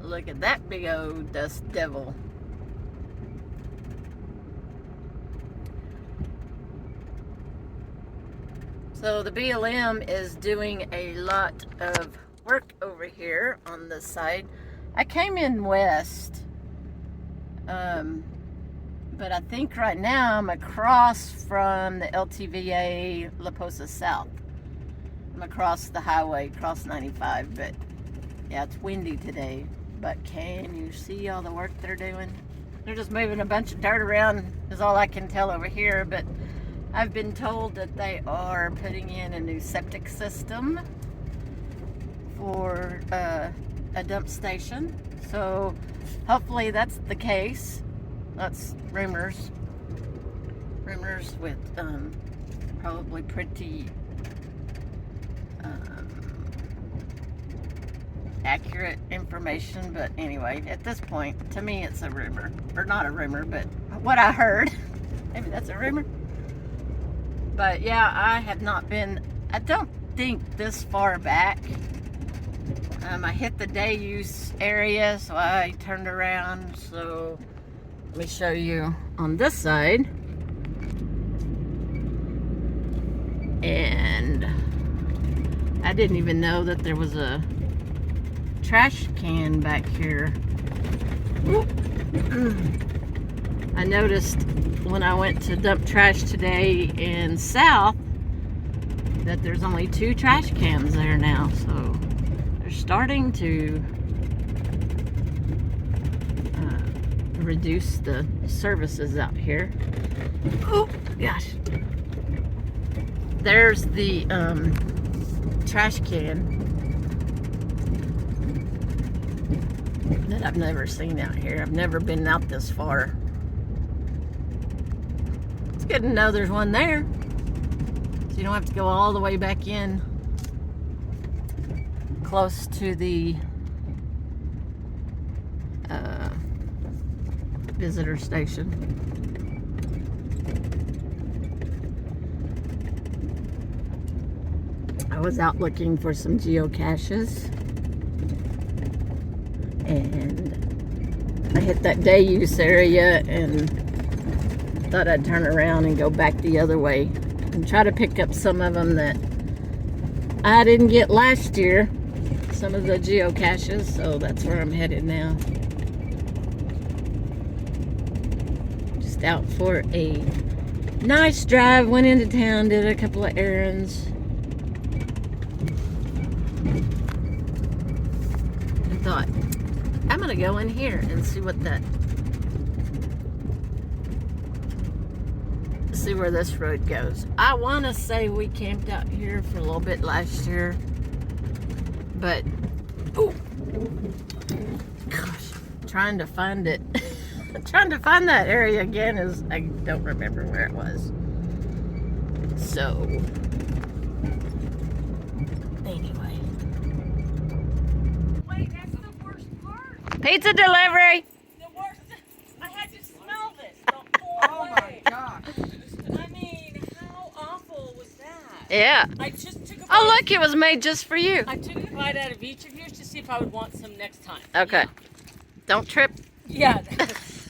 Look at that big old dust devil. So the BLM is doing a lot of work over here on this side. I came in west, but I think right now I'm across from the LTVA La Posa South. I'm across the highway, across 95, but yeah, it's windy today. But can you see all the work they're doing? They're just moving a bunch of dirt around is all I can tell over here, but I've been told that they are putting in a new septic system for a dump station. So hopefully that's the case. That's rumors. Rumors with probably pretty accurate information, but anyway, at this point, to me, it's a rumor. Or not a rumor, but what I heard. Maybe that's a rumor. But yeah, I have not been, I don't think this far back. I hit the day use area, so I turned around. So let me show you on this side. And I didn't even know that there was a trash can back here. I noticed when I went to dump trash today in South that there's only 2 trash cans there now, so they're starting to reduce the services out here. Oh gosh, there's the trash can that I've never seen out here. I've never been out this far. It's good to know there's one there, so you don't have to go all the way back in close to the visitor station. I was out looking for some geocaches, and I hit that day use area and thought I'd turn around and go back the other way and try to pick up some of them that I didn't get last year, some of the geocaches, so that's where I'm headed now. Just out for a nice drive, went into town, did a couple of errands. And thought, I'm gonna go in here and see what that, see where this road goes. I want to say we camped out here for a little bit last year, but oh gosh, trying to find it trying to find that area again is, I don't remember where it was. So anyway, wait, that's the worst part. pizza delivery. The worst, I had to smell this the whole way. Oh my gosh. I mean, how awful was that? Yeah. I just took a bite. Oh look, it was made just for you. I took a bite out of each of yours to see if I would want some next time. Okay. Don't trip. Yeah, that's